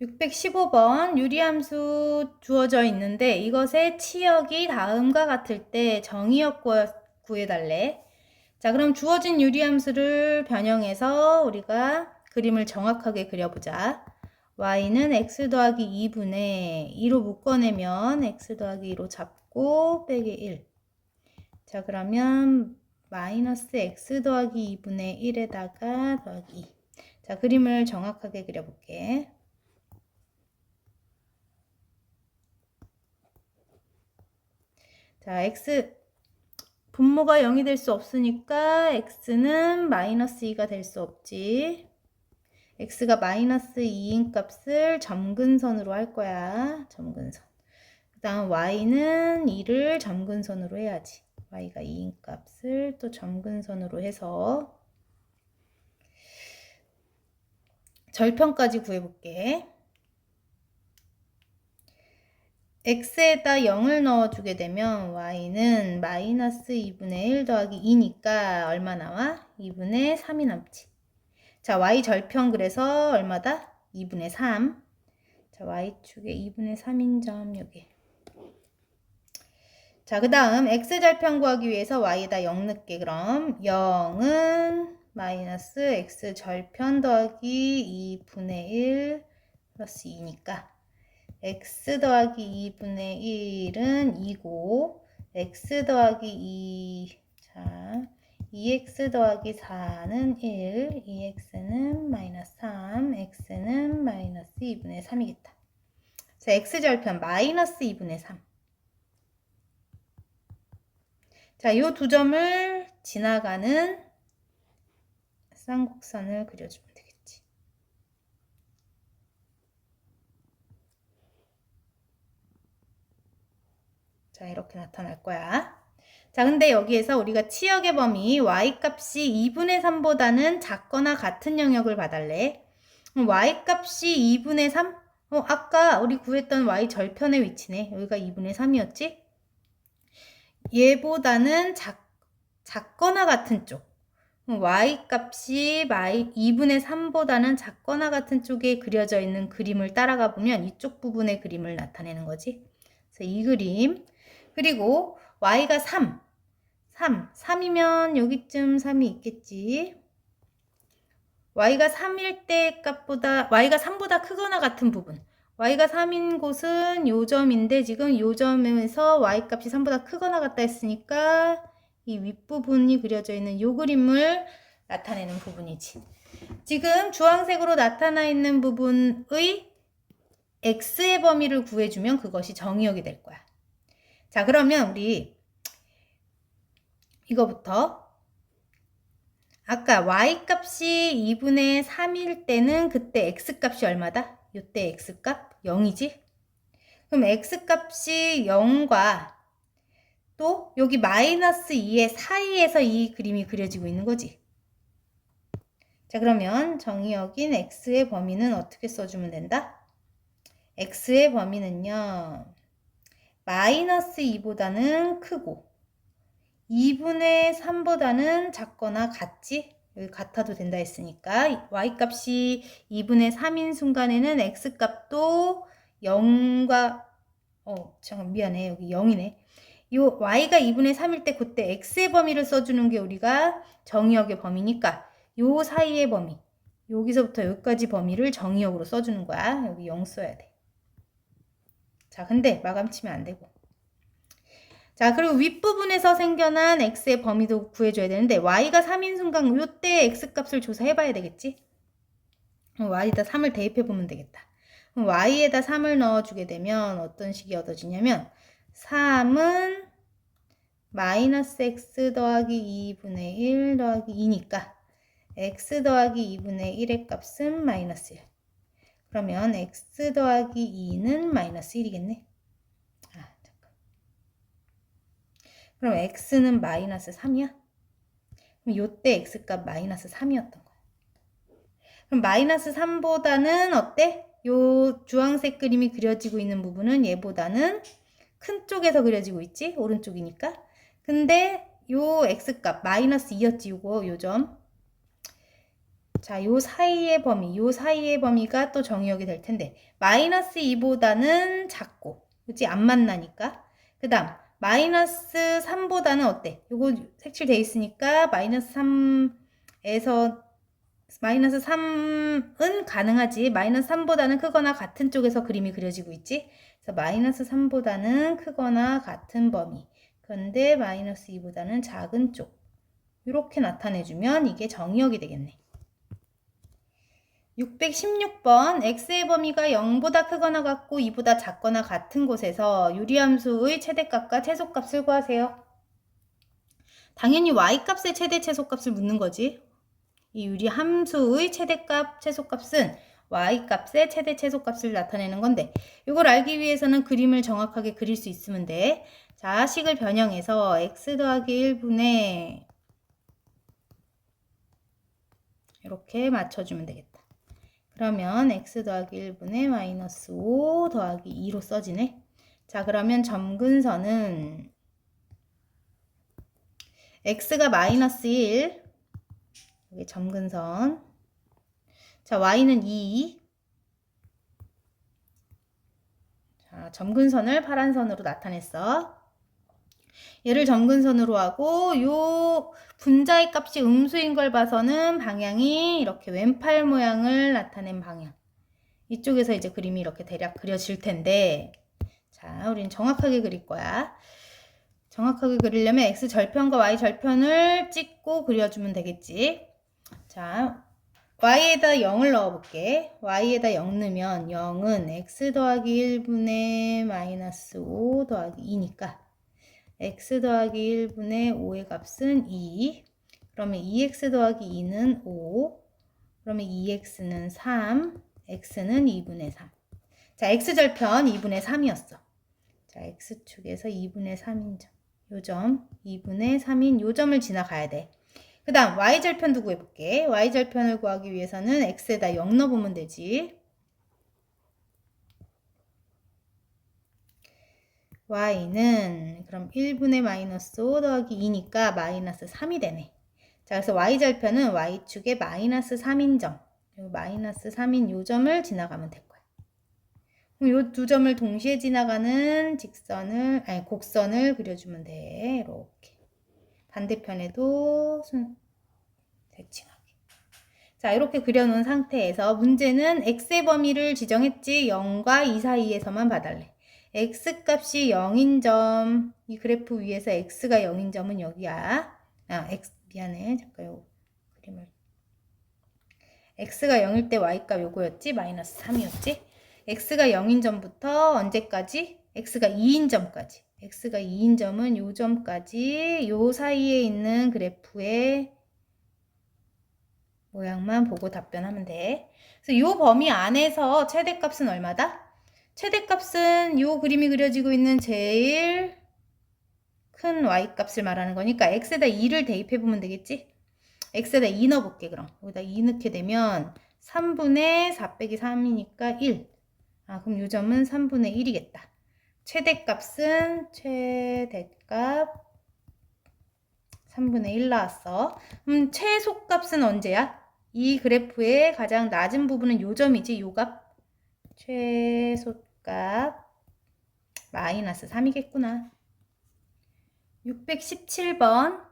615번 유리함수 주어져 있는데 이것의 치역이 다음과 같을 때 정의역 구해달래. 자, 그럼 주어진 유리함수를 변형해서 우리가 그림을 정확하게 그려보자. y는 x 더하기 2분의 2로 묶어내면 x 더하기 2로 잡고 빼기 1. 자, 그러면 마이너스 x 더하기 2분의 1에다가 더하기 2. 자, 그림을 정확하게 그려볼게. 자, x 분모가 0이 될 수 없으니까 x는 마이너스 2가 될 수 없지. x가 마이너스 2인 값을 점근선으로 할 거야. 점근선. 그 다음 y는 2를 점근선으로 해야지. y가 2인 값을 또 점근선으로 해서 절편까지 구해볼게. x에다 0을 넣어주게 되면 y는 마이너스 2분의 1 더하기 2니까 얼마 나와? 2분의 3이 남지. 자, y 절편 그래서 얼마다? 2분의 3. 자, y축에 2분의 3인 점 여기. 자, 그 다음 x 절편 구하기 위해서 y에다 0 넣게. 그럼 0은 마이너스 x 절편 더하기 2분의 1 플러스 2니까 x 더하기 2분의 1은 2고 x 더하기 2, 자 2x 더하기 4는 1, 2x는 마이너스 3, x는 마이너스 2분의 3이겠다. 자, x절편 마이너스 2분의 3. 자, 이 두 점을 지나가는 쌍곡선을 그려주면 되겠지. 자, 이렇게 나타날 거야. 자, 근데 여기에서 우리가 치역의 범위 y값이 2분의 3보다는 작거나 같은 영역을 봐달래. y값이 2분의 3? 아까 우리 구했던 y 절편의 위치네. 여기가 2분의 3이었지? 얘보다는 작거나 같은 쪽. y값이 2분의 3보다는 작거나 같은 쪽에 그려져 있는 그림을 따라가 보면 이쪽 부분의 그림을 나타내는 거지. 그래서 이 그림. 그리고 y가 3이면 여기쯤 3이 있겠지. y가 3일 때 값보다 y가 3보다 크거나 같은 부분. y가 3인 곳은 요 점인데 지금 요 점에서 y값이 3보다 크거나 같다 했으니까 이 윗부분이 그려져 있는 요 그림을 나타내는 부분이지. 지금 주황색으로 나타나 있는 부분의 x의 범위를 구해주면 그것이 정의역이 될 거야. 자, 그러면 우리 이거부터 아까 y값이 2분의 3일 때는 그때 x값이 얼마다? 이때 x값 0이지? 그럼 x값이 0과 또 여기 마이너스 2의 사이에서 이 그림이 그려지고 있는 거지. 자, 그러면 정의역인 x의 범위는 어떻게 써주면 된다? x의 범위는요. 마이너스 2보다는 크고 2분의 3보다는 작거나 같지? 여기 같아도 된다 했으니까 y값이 2분의 3인 순간에는 x값도 0과 잠깐 미안해. 여기 0이네. 요 y가 2분의 3일 때 그때 x의 범위를 써주는 게 우리가 정의역의 범위니까 요 사이의 범위 여기서부터 여기까지 범위를 정의역으로 써주는 거야. 여기 0 써야 돼. 자, 근데 마감 치면 안 되고. 자, 그리고 윗부분에서 생겨난 x의 범위도 구해줘야 되는데 y가 3인 순간 요때 x값을 조사해봐야 되겠지? y에다 3을 대입해보면 되겠다. 그럼 y에다 3을 넣어주게 되면 어떤 식이 얻어지냐면 3은 마이너스 x 더하기 2분의 1 더하기 2니까 x 더하기 2분의 1의 값은 마이너스 1. 그러면 x 더하기 2는 마이너스 1이겠네. 그럼 x는 마이너스 3이야? 그럼 요때 x값 마이너스 3이었던 거야. 그럼 마이너스 3보다는 어때? 요 주황색 그림이 그려지고 있는 부분은 얘보다는 큰 쪽에서 그려지고 있지? 오른쪽이니까. 근데 요 x값 마이너스 2였지 요거 요점. 자, 요 사이의 범위가 또 정의역이 될 텐데, 마이너스 2보다는 작고, 그치? 안 만나니까. 그 다음, 마이너스 3보다는 어때? 요거 색칠돼 있으니까, 마이너스 3은 가능하지. 마이너스 3보다는 크거나 같은 쪽에서 그림이 그려지고 있지. 그래서 마이너스 3보다는 크거나 같은 범위. 그런데 마이너스 2보다는 작은 쪽. 이렇게 나타내주면 이게 정의역이 되겠네. 616번 x의 범위가 0보다 크거나 같고 2보다 작거나 같은 곳에서 유리함수의 최대값과 최소값을 구하세요. 당연히 y값의 최대 최소값을 묻는 거지. 이 유리함수의 최대값 최소값은 y값의 최대 최소값을 나타내는 건데, 이걸 알기 위해서는 그림을 정확하게 그릴 수 있으면 돼. 자, 식을 변형해서 x 더하기 1분의 이렇게 맞춰주면 되겠다. 그러면 x 더하기 1분의 마이너스 5 더하기 2로 써지네. 자, 그러면 점근선은 x가 마이너스 1, 여기 점근선. 자, y는 2. 자, 점근선을 파란 선으로 나타냈어. 얘를 점근선으로 하고 요 분자의 값이 음수인 걸 봐서는 방향이 이렇게 왼팔 모양을 나타낸 방향. 이쪽에서 이제 그림이 이렇게 대략 그려질 텐데, 자, 우린 정확하게 그릴 거야. 정확하게 그리려면 x 절편과 y 절편을 찍고 그려주면 되겠지. 자, y에다 0을 넣어볼게. y에다 0 넣으면 0은 x 더하기 1분의 마이너스 5 더하기 2니까 x 더하기 1분의 5의 값은 2. 그러면 2x 더하기 2는 5. 그러면 2x는 3. x는 2분의 3. 자, x절편 2분의 3이었어. 자, x축에서 2분의 3인 점. 요 점, 2분의 3인 요 점을 지나가야 돼. 그 다음 y절편도 구해볼게. y절편을 구하기 위해서는 x에다 0 넣어보면 되지. y는 그럼 1분의 마이너스 5 더하기 2니까 마이너스 3이 되네. 자, 그래서 y절편은 y축에 마이너스 3인 점, 마이너스 3인 요 점을 지나가면 될 거야. 그럼 요 두 점을 동시에 지나가는 곡선을 그려주면 돼. 이렇게. 반대편에도 대칭하게. 자, 이렇게 그려놓은 상태에서 문제는 x의 범위를 지정했지. 0과 2 사이에서만 봐달래. x값이 0인 점, 이 그래프 위에서 x가 0인 점은 여기야. 미안해. 잠깐 요 그림을. x가 0일 때 y값 요거였지? 마이너스 3이었지? x가 0인 점부터 언제까지? x가 2인 점까지. x가 2인 점은 요 점까지 요 사이에 있는 그래프의 모양만 보고 답변하면 돼. 그래서 요 범위 안에서 최대값은 얼마다? 최대값은 요 그림이 그려지고 있는 제일 큰 y값을 말하는 거니까 x에다 2를 대입해 보면 되겠지? x에다 2 넣어볼게 그럼. 여기다 2 넣게 되면 3분의 4 빼기 3이니까 1. 그럼 요 점은 3분의 1이겠다. 최대값은 최대값 3분의 1 나왔어. 최소값은 언제야? 이 그래프의 가장 낮은 부분은 요 점이지. 요 값. 최소값 마이너스 3이겠구나. 617번.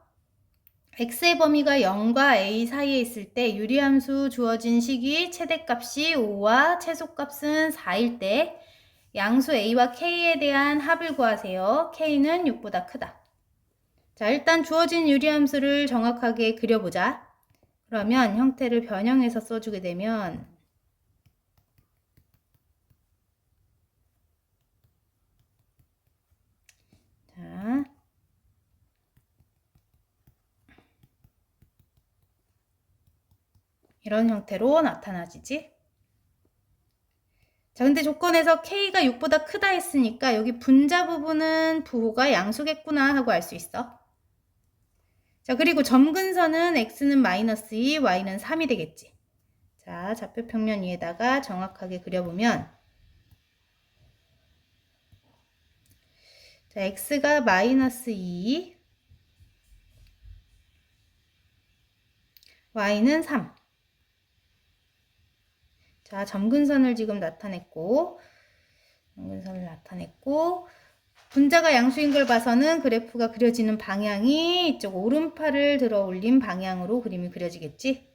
x의 범위가 0과 a 사이에 있을 때 유리함수 주어진 식이 최대값이 5와 최소값은 4일 때 양수 a와 k에 대한 합을 구하세요. k는 6보다 크다. 자, 일단 주어진 유리함수를 정확하게 그려보자. 그러면 형태를 변형해서 써주게 되면 자, 이런 형태로 나타나지지. 자, 근데 조건에서 k가 6보다 크다 했으니까 여기 분자 부분은 부호가 양수겠구나 하고 알 수 있어. 자, 그리고 점근선은 x는 마이너스 2, y는 3이 되겠지. 자, 좌표 평면 위에다가 정확하게 그려보면 자, x가 마이너스 2, y는 3. 자, 점근선을 지금 나타냈고, 점근선을 나타냈고, 분자가 양수인 걸 봐서는 그래프가 그려지는 방향이 이쪽 오른팔을 들어 올린 방향으로 그림이 그려지겠지?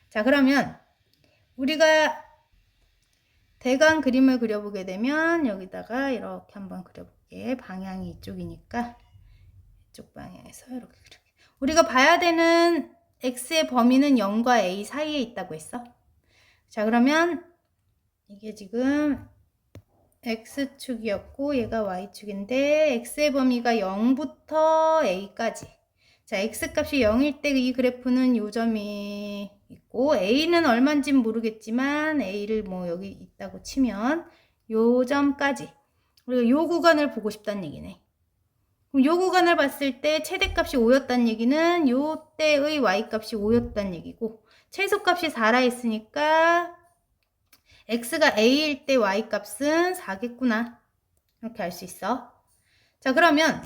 자, 그러면 우리가 대강 그림을 그려보게 되면 여기다가 이렇게 한번 그려볼게. 방향이 이쪽이니까 이쪽 방향에서 이렇게 그릴게. 우리가 봐야 되는 x의 범위는 0과 a 사이에 있다고 했어. 자, 그러면 이게 지금 x축이었고 얘가 y축인데 x의 범위가 0부터 a까지. 자, x값이 0일 때 이 그래프는 요점이 있고 a는 얼마인지 모르겠지만 a를 뭐 여기 있다고 치면 요점까지. 우리가 요 구간을 보고 싶다는 얘기네. 그럼 요 구간을 봤을 때 최대값이 5였다는 얘기는 요 때의 y값이 5였다는 얘기고 최소값이 4라 했으니까 x가 a일 때 y값은 4겠구나. 이렇게 알 수 있어. 자, 그러면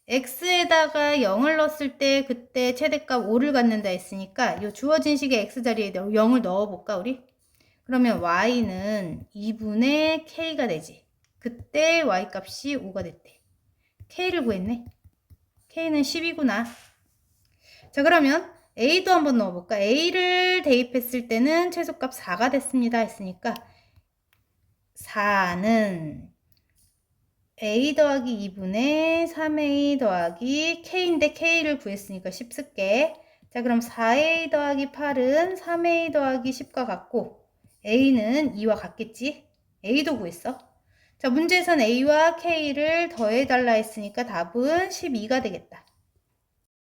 x에다가 0을 넣었을 때 그때 최대값 5를 갖는다 했으니까 이 주어진 식의 x 자리에 0을 넣어볼까 우리? 그러면 y는 2분의 k가 되지. 그때 y값이 5가 됐대. k를 구했네. k는 10이구나. 자, 그러면 a도 한번 넣어볼까? a를 대입했을 때는 최소값 4가 됐습니다 했으니까 4는 a 더하기 2분의 3a 더하기 k인데 k를 구했으니까 10 쓸게. 자, 그럼 4a 더하기 8은 3a 더하기 10과 같고 a는 2와 같겠지? a도 구했어. 자, 문제에선 a와 k를 더해달라 했으니까 답은 12가 되겠다.